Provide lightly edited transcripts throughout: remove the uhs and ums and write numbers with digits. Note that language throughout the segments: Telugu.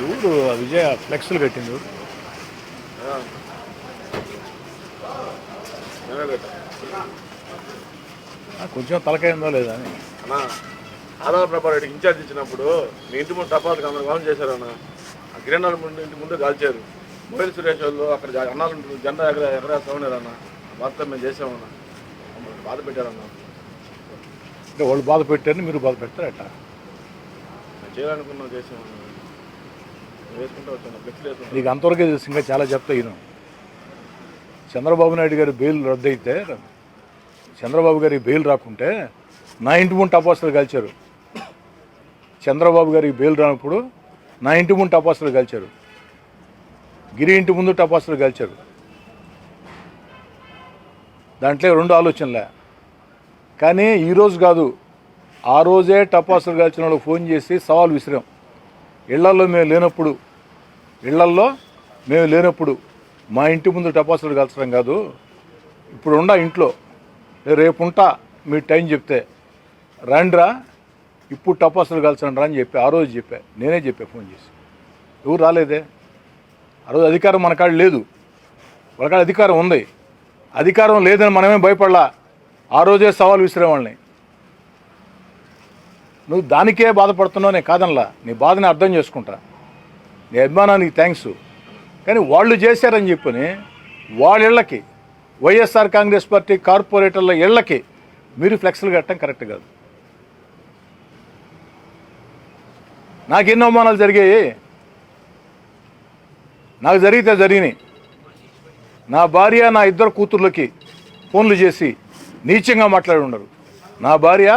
ఎవరు విజయ ఫ్లెక్స్లు కట్టింది ఎవరు? కొంచెం తలకైందో లేదా అని ఆదాల ప్రభారెడ్డికి ఇన్ఛార్జ్ ఇచ్చినప్పుడు మీ ఇంటి ముందు టపాలకు అందరూ కాల్ చేశారన్న. ఆ కిరణాల ముందు ఇంటి ముందు కాల్చారు. మొబైల్ సురేష్ వాళ్ళు అక్కడ అన్నాలు జెండా ఎగరేస్తా ఉన్నారన్న. వార్త మేము చేసామన్న. బాధ పెట్టారన్న. అంటే వాళ్ళు బాధ పెట్టారని మీరు బాధ పెడతారట? మేము చేయాలనుకున్నాం, చేసామన్న. వేసుకుంటూ వచ్చాను. ఫ్లెక్స్ వేసుకుంటాం. నీకు అంతవరకే తెలుసు, ఇంకా చాలా చెప్తా ఈయన. చంద్రబాబు నాయుడు గారి బెయిల్ రద్దయితే, చంద్రబాబు గారికి బెయిల్ రాకుంటే నా ఇంటి ముందు టపాసులు కాల్చారు. చంద్రబాబు గారికి బెయిల్ రానప్పుడు నా ఇంటి ముందు టపాసులు కాల్చారు. గిరి ఇంటి ముందు టపాసులు కాల్చారు. దాంట్లో రెండు ఆలోచనలే. కానీ ఈరోజు కాదు, ఆ రోజే టపాసులు కాల్చిన వాళ్ళకి ఫోన్ చేసి సవాల్ విసిరాం. ఇళ్లల్లో మేము లేనప్పుడు మా ఇంటి ముందు టపాసులు కాల్చడం కాదు, ఇప్పుడు ఉండా ఇంట్లో, రేపు ఉంటా మీరు టైం చెప్తే రండ్రా, ఇప్పుడు టపాసులు కాల్చండి రా అని చెప్పి ఆ రోజు నేనే చెప్పా ఫోన్ చేసి. ఎవరు రాలేదే. ఆ రోజు అధికారం మన కాడ లేదు, వాళ్ళ కాడ అధికారం ఉంది. అధికారం లేదని మనమే భయపడలా. ఆ రోజే సవాల్ విసిరేవాళ్ళని. నువ్వు దానికే బాధపడుతున్నావు, నేను కాదనలా. నీ బాధని అర్థం చేసుకుంటా, నీ అభిమానానికి థ్యాంక్స్. కానీ వాళ్ళు చేశారని చెప్పని వాళ్ళ ఇళ్ళకి, వైఎస్ఆర్ కాంగ్రెస్ పార్టీ కార్పొరేటర్ల ఇళ్ళకి మీరు ఫ్లెక్స్లు కట్టడం కరెక్ట్ కాదు. నాకెన్నో అవమానాలు జరిగాయి. నాకు జరిగితే జరిగినాయి. నా భార్య నా ఇద్దరు కూతుర్లకి ఫోన్లు చేసి నీచంగా మాట్లాడి ఉండరు. నా భార్య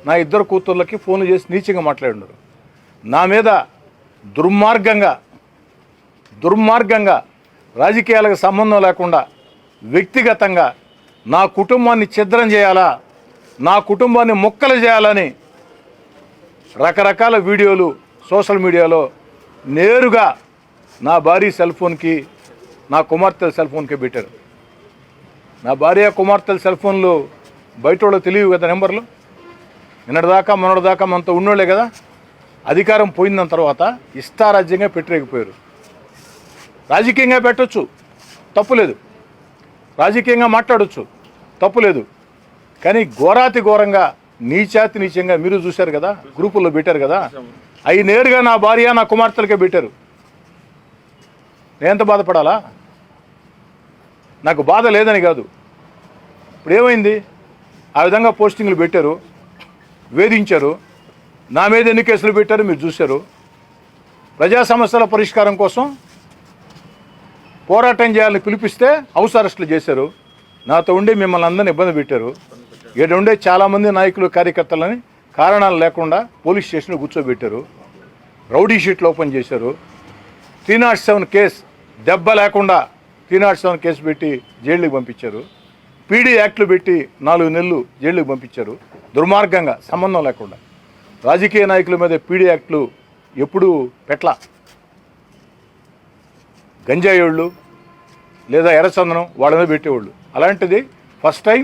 నా ఇద్దరు కూతుర్లకి ఫోన్లు చేసి నీచంగా మాట్లాడి ఉండరు. నా మీద దుర్మార్గంగా రాజకీయాలకు సంబంధం లేకుండా వ్యక్తిగతంగా నా కుటుంబాన్ని ఛిద్రం చేయాలా, నా కుటుంబాన్ని ముక్కలు చేయాలని రకరకాల వీడియోలు సోషల్ మీడియాలో నేరుగా నా భార్య సెల్ ఫోన్కి, నా కుమార్తెల సెల్ ఫోన్కి పెట్టారు. నా భార్య కుమార్తెల సెల్ ఫోన్లు బయట వాళ్ళకి తెలియవు కదా నెంబర్లు. నిన్నటిదాకా మొన్నటిదాకా మనతో ఉన్నోళ్ళే కదా. అధికారం పోయిన తర్వాత ఇష్టారాజ్యంగా పెట్టలేకపోయారు. రాజకీయంగా పెట్టచ్చు, తప్పులేదు. రాజకీయంగా మాట్లాడచ్చు, తప్పులేదు. కానీ ఘోరంగా నీచంగా మీరు చూశారు కదా, గ్రూపుల్లో పెట్టారు కదా. అవి నేరుగా నా భార్య నా కుమార్తెలకే పెట్టారు. నేను ఎంత బాధపడాలా? నాకు బాధ లేదని కాదు. ఇప్పుడు ఏమైంది? ఆ విధంగా పోస్టింగ్లు పెట్టారు, వేధించారు. నా మీద ఎన్ని కేసులు పెట్టారు మీరు చూశారు. ప్రజా సమస్యల పరిష్కారం కోసం పోరాటం చేయాలని పిలిపిస్తే హౌస్ అరెస్టులు చేశారు. నాతో ఉండి మిమ్మల్ని అందరినీ ఇబ్బంది పెట్టారు. ఇక్కడ ఉండే చాలామంది నాయకులు కార్యకర్తలని కారణాలు లేకుండా పోలీస్ స్టేషన్లో కూర్చోబెట్టారు. రౌడీ షీట్లు ఓపెన్ చేశారు. 307 కేసు, దెబ్బ లేకుండా 307 కేసు పెట్టి జైలుకి పంపించారు. పీడీ యాక్ట్లు పెట్టి 4 నెలలు జైలుకి పంపించారు. దుర్మార్గంగా, సంబంధం లేకుండా. రాజకీయ నాయకుల మీద పీడీ యాక్ట్లు ఎప్పుడూ పెట్ల. గంజాయోళ్ళు లేదా ఎర్రచందనం వాళ్ళ మీద పెట్టేవాళ్ళు. అలాంటిది ఫస్ట్ టైం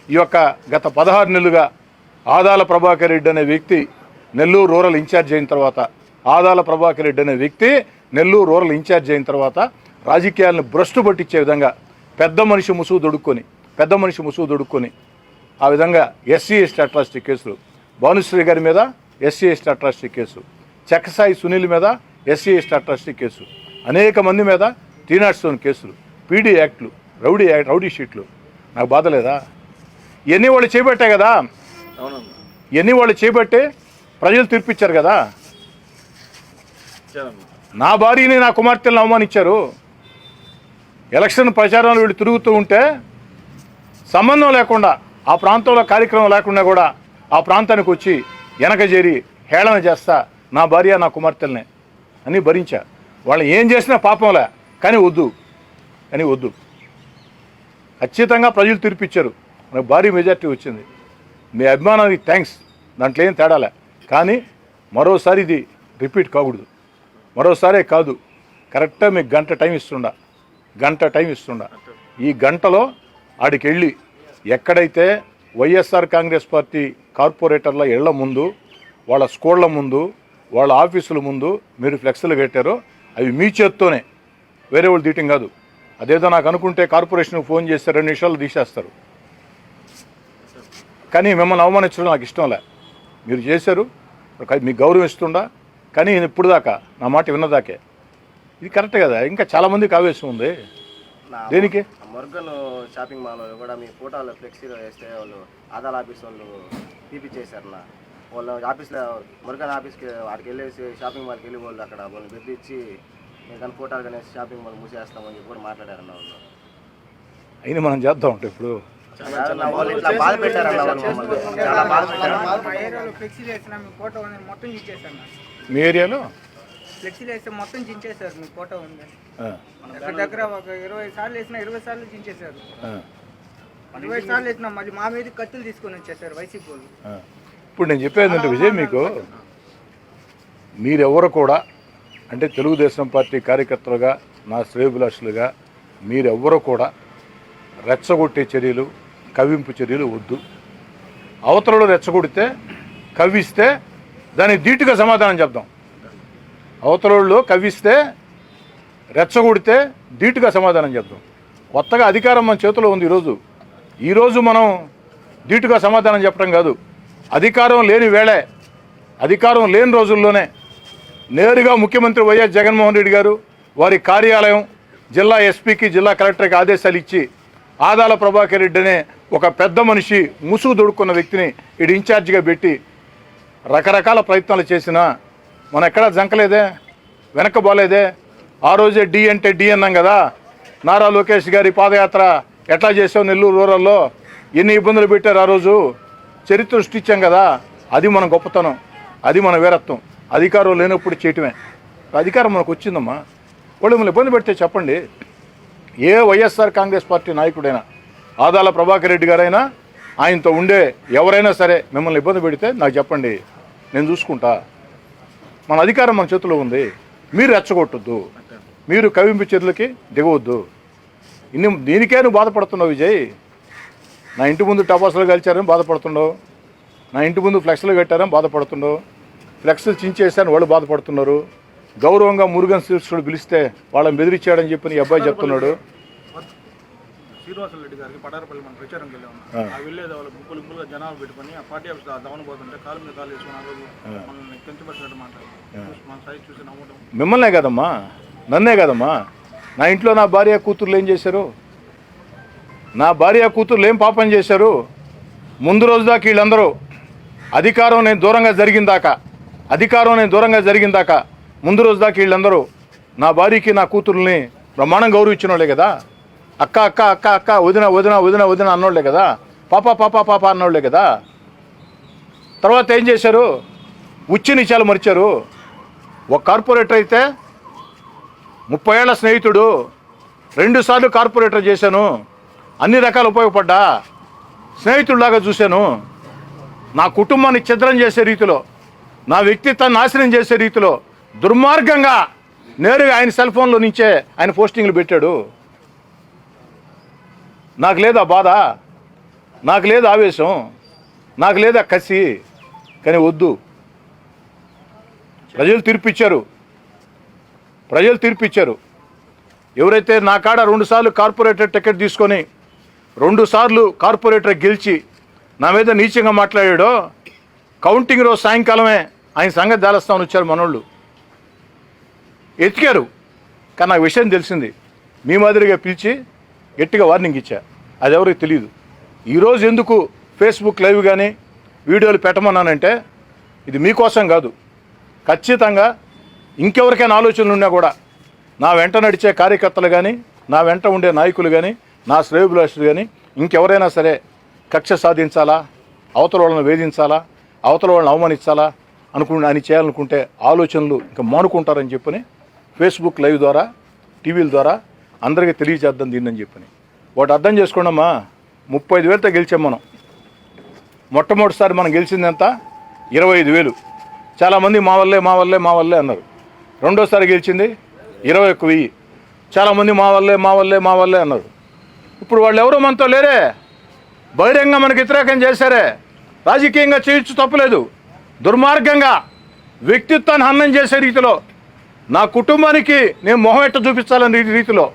ఈ యొక్క గత 16 నెలలుగా ఆదాల ప్రభాకర్ రెడ్డి అనే వ్యక్తి నెల్లూరు రూరల్ ఇన్ఛార్జ్ అయిన తర్వాత రాజకీయాలను భ్రష్టు పట్టించే విధంగా పెద్ద మనిషి ముసుగు దొడుక్కొని ఆ విధంగా ఎస్సీ ఎస్టీ అట్రాసిటీ కేసులు, భానుశ్రీ గారి మీద SC ST atrocity case, Chakkasai Sunil మీద ఎస్సీ ఎస్టీ అట్రాసిటీ కేసు, అనేక మంది మీద 307 కేసులు, పీడీ యాక్ట్లు, రౌడీ షీట్లు. నాకు బాధ లేదా? ఇవన్నీ వాళ్ళు చేపట్టాయి కదా. ఇవన్నీ వాళ్ళు చేపట్టే ప్రజలు తీర్పిచ్చారు కదా. నా భార్యని నా కుమార్తెలను అవమానించారు. ఎలక్షన్ ప్రచారంలో వీళ్ళు తిరుగుతూ ఉంటే సంబంధం లేకుండా, ఆ ప్రాంతంలో కార్యక్రమం లేకుండా కూడా ఆ ప్రాంతానికి వచ్చి వెనక చేరి హేళన చేస్తా నా భార్య నా కుమార్తెలనే అని భరించా. వాళ్ళు ఏం చేసినా పాపంలే, కానీ వద్దు. ఖచ్చితంగా ప్రజలు తీర్పిచ్చారు. నాకు భారీ మెజార్టీ వచ్చింది. మీ అభిమానానికి థ్యాంక్స్, దాంట్లో ఏం తేడాలే. కానీ మరోసారి ఇది రిపీట్ కాకూడదు. మరోసారే కాదు, కరెక్ట్గా మీకు గంట టైం ఇస్తుండా. ఈ గంటలో ఆడికి వెళ్ళి ఎక్కడైతే వైఎస్ఆర్ కాంగ్రెస్ పార్టీ కార్పొరేటర్ల ఇళ్ల ముందు, వాళ్ళ స్కూళ్ళ ముందు, వాళ్ళ ఆఫీసుల ముందు మీరు ఫ్లెక్స్లు కట్టారో అవి మీ చేత్తోనే, వేరే వాళ్ళు తీయటం కాదు. అదేదో నాకు అనుకుంటే కార్పొరేషన్కి ఫోన్ చేస్తే 2 నిమిషాలు తీసేస్తారు. కానీ మిమ్మల్ని అవమానించడం నాకు ఇష్టంలే. మీరు చేశారు, మీకు గౌరవం ఇస్తుండా, కానీ ఇప్పుడు దాకా నా మాట విన్నదాకే. ఇది కరెక్ట్ కదా. ఇంకా చాలామందికి ఆవేశం ఉంది. దేనికి? మురుగన్ షాపింగ్ మాల్లో కూడా మీ ఫోటోలు ఫ్లెక్సీలో వేస్తే వాళ్ళు ఆధార్ ఆఫీస్ వాళ్ళు తీపిచ్చేశారు నా. వాళ్ళు ఆఫీస్లో మురుగన్ ఆఫీస్కి వాడికి వెళ్ళేసి షాపింగ్ మాల్కి వెళ్ళి వాళ్ళు అక్కడ వాళ్ళు బెదిరించి మేము కానీ ఫోటోలు కానీ షాపింగ్ మాల్ మూసేస్తామని చెప్పి కూడా మాట్లాడారన్న వాళ్ళు. అయినా మనం చేద్దాం అంటే ఇప్పుడు వాళ్ళు ఇట్లా బాధ పెట్టారన్న వాళ్ళు మమ్మల్ని చాలా బాధ పెట్టారు. మా ఏరియాలో ఫ్లెక్సీలు వేసిన మీ ఫోటో ఉంది మొత్తం చించేశారు. మీ ఏరియాలో ఫ్లెక్సీలు వేస్తే మొత్తం చించేశారు. మీ ఫోటో ఉంది దగ్గర దగ్గర ఒక 20 సార్లు వేసినా 20 సార్లు చించేశారు. 20 సార్లు వేసినా మళ్ళీ మా మీద కత్తులు తీసుకొని వచ్చేసారు వైసీపీ వాళ్ళు. ఇప్పుడు నేను చెప్పేది ఏంటంటే విజయ్, మీకు మీరెవరు కూడా అంటే తెలుగుదేశం పార్టీ కార్యకర్తలుగా, నా శ్రేయోభిలాషులుగా మీరెవ్వరూ కూడా రెచ్చగొట్టే చర్యలు, కవ్వింపు చర్యలు వద్దు. అవతలలో రెచ్చగొడితే, కవ్విస్తే దానికి ధీటుగా సమాధానం చెప్దాం. అవతలలో కవ్విస్తే, రెచ్చగొడితే ధీటుగా సమాధానం చెప్దాం. కొత్తగా అధికారం మన చేతిలో ఉంది. ఈరోజు మనం ధీటుగా సమాధానం చెప్పడం కాదు. అధికారం లేని వేళే, అధికారం లేని రోజుల్లోనే నేరుగా ముఖ్యమంత్రి వైఎస్ జగన్మోహన్ రెడ్డి గారు వారి కార్యాలయం జిల్లా ఎస్పీకి, జిల్లా కలెక్టర్కి ఆదేశాలు ఇచ్చి ఆదాల ప్రభాకర్ రెడ్డి అనే ఒక పెద్ద మనిషి, ముసుగు దొడుక్కున్న వ్యక్తిని ఇటు ఇన్ఛార్జిగా పెట్టి రకరకాల ప్రయత్నాలు చేసినా మనం ఎక్కడా జంకలేదే, వెనక్కబోలేదే. ఆ రోజే డి అంటే డి అన్నాం కదా. నారా లోకేష్ గారి పాదయాత్ర ఎట్లా చేసావు నెల్లూరు రూరల్లో, ఎన్ని ఇబ్బందులు పెట్టారు ఆ రోజు, చరిత్ర సృష్టించాం కదా. అది మన గొప్పతనం, అది మన వీరత్వం. అధికారం లేనప్పుడు చేయటమే. అధికారం మనకు వచ్చిందమ్మా. వాళ్ళు మిమ్మల్ని ఇబ్బంది పెడితే చెప్పండి. ఏ వైఎస్ఆర్ కాంగ్రెస్ పార్టీ నాయకుడైనా, ఆదాల ప్రభాకర్ రెడ్డి గారైనా, ఆయనతో ఉండే ఎవరైనా సరే మిమ్మల్ని ఇబ్బంది పెడితే నాకు చెప్పండి, నేను చూసుకుంటా. మన అధికారం మన చేతిలో ఉంది. మీరు రెచ్చగొట్టొద్దు, మీరు కవింపు చర్యలకి దిగవద్దు. దీనికే నువ్వు బాధపడుతున్నావు విజయ్. నా ఇంటి ముందు టపాసులు కలిచారని బాధపడుతున్నావు, నా ఇంటి ముందు ఫ్లెక్స్లు కట్టారని బాధపడుతున్నావు, ఫ్లెక్స్లు చించేసారని వాళ్ళు బాధపడుతున్నారు. గౌరవంగా మురుగన్ శీర్షుడు పిలిస్తే వాళ్ళని బెదిరించాడని చెప్పి ఈ అబ్బాయి చెప్తున్నాడు. శ్రీనివాసరెడ్డి గారికి పడారపల్లి మనం ప్రచారంకి వెళ్ళాము. ఆ వెళ్ళేది వాళ్ళు గుంపులుగా జనాలు పెట్టుకొని ఆ పార్టీ ఆఫీస్ దవన పోతుంటే కాలు మీద కాలు వేసుకుని ఆ రోజు మనల్ని కించపరిచినట్టు మాట్లాడారు. మన సైజ్ చూసి నవ్వడం. మిమ్మల్నే కదమ్మా, నన్నే కదమ్మా. నా ఇంట్లో నా భార్య కూతుర్లు ఏం చేశారు? నా భార్య కూతుర్లు ఏం పాపం చేశారు? ముందు రోజు దాకా వీళ్ళందరూ అధికారం నేను దూరంగా జరిగిన దాకా ముందు రోజు దాకా వీళ్ళందరూ నా భార్యకి, నా కూతుర్ని బ్రహ్మాండం గౌరవించిన వాళ్ళే కదా. అక్క అక్క అక్క అక్క, వదిన వదిన వదిన వదిన అన్నోళ్లే కదా. పాప పాప పాప అన్నోళ్లే కదా. తర్వాత ఏం చేశారు? ఉచ్చి నిచాలు మరిచారు. ఒక కార్పొరేటర్ అయితే 30 ఏళ్ల స్నేహితుడు, 2 సార్లు కార్పొరేటర్ చేశాను, అన్ని రకాలు ఉపయోగపడ్డా, స్నేహితుడిలాగా చూశాను. నా కుటుంబాన్ని ఛిద్రం చేసే రీతిలో, నా వ్యక్తిత్వాన్ని నాశనం చేసే రీతిలో దుర్మార్గంగా నేరుగా ఆయన సెల్ ఫోన్లో నుంచే ఆయన పోస్టింగ్లు పెట్టాడు. నాకు లేదా బాధ, నాకు లేదా ఆవేశం, నాకు లేదా కసి. కానీ వద్దు. ప్రజలు తీర్పిచ్చారు. ఎవరైతే నా కాడ 2 సార్లు కార్పొరేటర్ టికెట్ తీసుకొని 2 సార్లు కార్పొరేటర్ గెలిచి నా మీద నీచంగా మాట్లాడాడో, కౌంటింగ్ రోజు సాయంకాలమే ఆయన సంగతి దాలస్తామని వచ్చారు మనోళ్ళు. ఎతికారు. కానీ నాకు విషయం తెలిసింది. మీ మాదిరిగా పిలిచి గట్టిగా వార్నింగ్ ఇచ్చా. అది ఎవరికి తెలియదు. ఈరోజు ఎందుకు ఫేస్బుక్ లైవ్ కానీ వీడియోలు పెట్టమన్నానంటే ఇది మీకోసం కాదు. ఖచ్చితంగా ఇంకెవరికైనా ఆలోచనలు ఉన్నా కూడా నా వెంట నడిచే కార్యకర్తలు కానీ, నా వెంట ఉండే నాయకులు కానీ, నా శ్రేయోభిలాషులు కానీ ఇంకెవరైనా సరే కక్ష సాధించాలా, అవతల వాళ్ళని వేధించాలా, అవతల వాళ్ళని అవమానించాలా అని చేయాలనుకుంటే ఆలోచనలు ఇంకా మానుకుంటారని చెప్పని ఫేస్బుక్ లైవ్ ద్వారా, టీవీల ద్వారా అందరికీ తెలియజేద్దాం దీన్ని చెప్పని. వాటి అర్థం చేసుకోండమ్మా. 35,000తో గెలిచాం మనం. మొట్టమొదటిసారి మనం గెలిచింది ఎంత? 25,000. చాలామంది మా వల్లే అన్నారు. రెండోసారి గెలిచింది 21,000. చాలామంది మా వల్లే అన్నారు. ఇప్పుడు వాళ్ళు ఎవరో మనతో లేరే, బహిరంగంగా మనకు వ్యతిరేకం చేశారే. రాజకీయంగా చేయొచ్చు, తప్పులేదు. దుర్మార్గంగా వ్యక్తిత్వాన్ని హననం చేసే రీతిలో, నా కుటుంబానికి నేను మొహం ఎట్ట చూపించాలని రీతిలో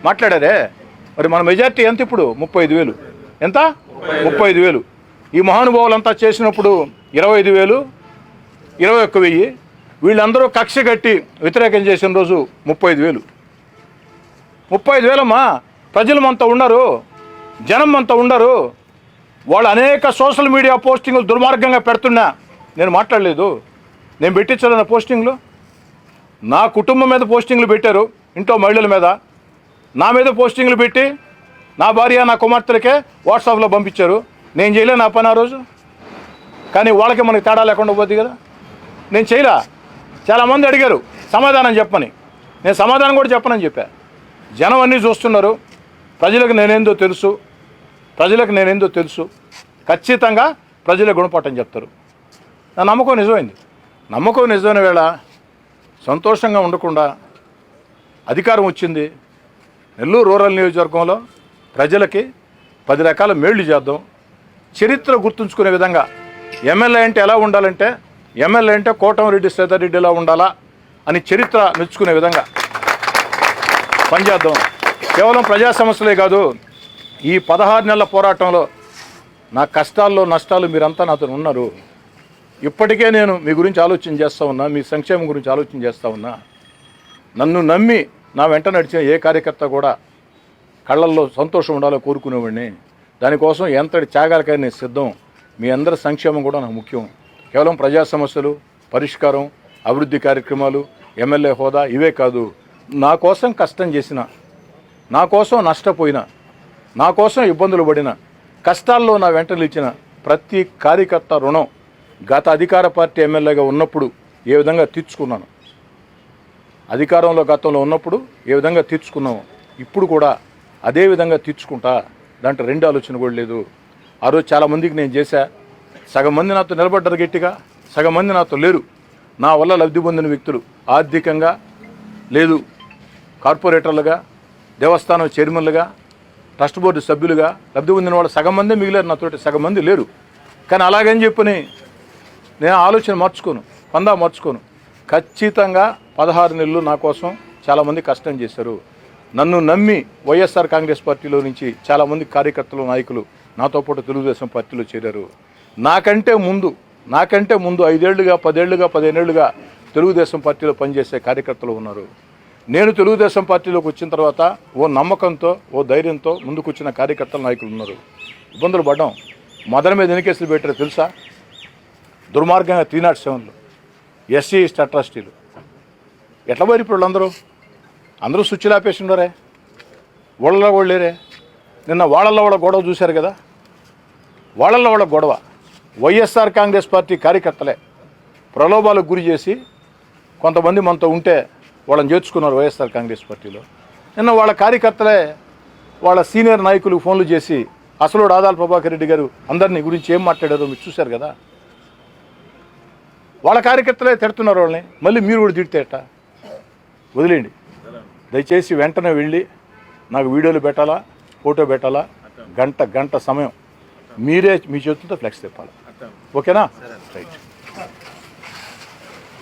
మాట్లాడారే. మరి మన మెజార్టీ ఎంత ఇప్పుడు? 35,000. ఎంత? 35,000. ఈ మహానుభావులంతా చేసినప్పుడు 25,000, 21,000. వీళ్ళందరూ కక్ష కట్టి వ్యతిరేకం చేసిన రోజు 35,000. 35,000 అమ్మా. ప్రజలు మనతో ఉన్నారు, జనం మనతో ఉన్నారు. వాళ్ళు అనేక సోషల్ మీడియా పోస్టింగ్లు దుర్మార్గంగా పెడుతున్నా నేను మాట్లాడలేదు. నేను పెట్టించాలన్న పోస్టింగ్లు నా కుటుంబం మీద పోస్టింగ్లు పెట్టారు, ఇంట్లో మహిళల మీద. నా మీద పోస్టింగ్లు పెట్టి నా భార్య నా కుమార్తెలకే వాట్సాప్లో పంపించారు. నేను చేయలే నా పని ఆ రోజు. కానీ వాళ్ళకి మనకి తేడా లేకుండా పోద్ది కదా. నేను చేయలే. చాలామంది అడిగారు సమాధానం చెప్పమని. నేను సమాధానం కూడా చెప్పనని చెప్పా. జనం అన్నీ చూస్తున్నారు. ప్రజలకు నేనేందో తెలుసు. ఖచ్చితంగా ప్రజలే గుణపాఠం చెప్తారు. నా నమ్మకం నిజమైంది. నమ్మకం నిజమైన వేళ సంతోషంగా ఉండకుండా అధికారం వచ్చింది. నెల్లూరు రూరల్ నియోజకవర్గంలో ప్రజలకి 10 రకాల మేళ్లు చేద్దాం. చరిత్ర గుర్తుంచుకునే విధంగా ఎమ్మెల్యే అంటే ఎలా ఉండాలంటే, ఎమ్మెల్యే అంటే కోటమిరెడ్డి శ్రీధర్రెడ్డి ఎలా ఉండాలా అని చరిత్ర మెచ్చుకునే విధంగా పనిచేద్దాం. కేవలం ప్రజా సమస్యలే కాదు, ఈ 16 నెలల పోరాటంలో నా కష్టాల్లో నష్టాలు మీరంతా నాతో ఉన్నారు. ఇప్పటికే నేను మీ గురించి ఆలోచన చేస్తూ ఉన్నా, మీ సంక్షేమం గురించి ఆలోచన చేస్తూ ఉన్నా. నన్ను నమ్మి నా వెంట నడిచిన ఏ కార్యకర్త కూడా కళ్ళల్లో సంతోషం ఉండాలో కోరుకునేవాడిని. దానికోసం ఎంతటి త్యాగాలకైనా నేను సిద్ధం. మీ అందరి సంక్షేమం కూడా నాకు ముఖ్యం. కేవలం ప్రజా సమస్యలు పరిష్కారం, అభివృద్ధి కార్యక్రమాలు, ఎమ్మెల్యే హోదా ఇవే కాదు. నా కోసం కష్టం చేసిన, నా కోసం నష్టపోయిన, నా కోసం ఇబ్బందులు పడిన, కష్టాల్లో నా వెంట నిలిచిన ప్రతి కార్యకర్త రుణం గత అధికార పార్టీ ఎమ్మెల్యేగా ఉన్నప్పుడు ఏ విధంగా తీర్చుకున్నాను, అధికారంలో గతంలో ఉన్నప్పుడు ఏ విధంగా తీర్చుకున్నాము, ఇప్పుడు కూడా అదే విధంగా తీర్చుకుంటా. దాంట్లో 2 ఆలోచన కూడా లేదు. ఆ రోజు చాలామందికి నేను చేశా. సగం మంది నాతో నిలబడ్డారు గట్టిగా, సగం మంది నాతో లేరు. నా వల్ల లబ్ధి పొందిన వ్యక్తులు ఆర్థికంగా లేదు, కార్పొరేటర్లుగా, దేవస్థానం చైర్మన్లుగా, ట్రస్ట్ బోర్డు సభ్యులుగా లబ్ధి పొందిన వాళ్ళు సగం మంది మిగిలారు, నాతోటి సగం మంది లేరు. కానీ అలాగని చెప్పని నేను ఆలోచన మార్చుకోను. ఖచ్చితంగా 16 నెలలు నా కోసం చాలామంది కష్టం చేశారు. నన్ను నమ్మి వైఎస్ఆర్ కాంగ్రెస్ పార్టీలో నుంచి చాలామంది కార్యకర్తలు, నాయకులు నాతో పాటు తెలుగుదేశం పార్టీలో చేరారు. నాకంటే ముందు 5 ఏళ్లుగా, 10 ఏళ్లుగా, 15 ఏళ్లుగా తెలుగుదేశం పార్టీలో పనిచేసే కార్యకర్తలు ఉన్నారు. నేను తెలుగుదేశం పార్టీలోకి వచ్చిన తర్వాత ఓ నమ్మకంతో, ఓ ధైర్యంతో ముందుకు వచ్చిన కార్యకర్తలు, నాయకులు ఉన్నారు. ఇబ్బందులు పడ్డాం. మదన మీద ఎన్ని కేసులు పెట్టారో తెలుసా? దుర్మార్గంగా 307లు, ఎస్సీ అట్రాసిటీలు. ఎట్లా పోయి ఇప్పుడు అందరూ స్విచ్లు ఆపేసి ఉన్నారే, వాళ్ళలో కూడా లేరే. నిన్న వాళ్ళల్లో వాళ్ళ గొడవ చూశారు కదా. వాళ్ళల్లో వాళ్ళ గొడవ వైఎస్ఆర్ కాంగ్రెస్ పార్టీ కార్యకర్తలే ప్రలోభాలకు గురి చేసి కొంతమంది మనతో ఉంటే వాళ్ళని చేర్చుకున్నారు వైఎస్ఆర్ కాంగ్రెస్ పార్టీలో. నిన్న వాళ్ళ కార్యకర్తలే వాళ్ళ సీనియర్ నాయకులకు ఫోన్లు చేసి అసలు ఆదాల ప్రభాకర్ రెడ్డి గారు అందరినీ గురించి ఏం మాట్లాడారో మీరు చూశారు కదా. వాళ్ళ కార్యకర్తలే తిడుతున్నారు వాళ్ళని. మళ్ళీ మీరు కూడా తిడితే ఎట్టా? వదిలేండి. దయచేసి వెంటనే వెళ్ళి నాకు వీడియోలు పెట్టాలా, ఫోటో పెట్టాలా, గంట సమయం మీరే మీ చేతులతో ఫ్లెక్స్ తిప్పాలి. ఓకేనా? రైట్.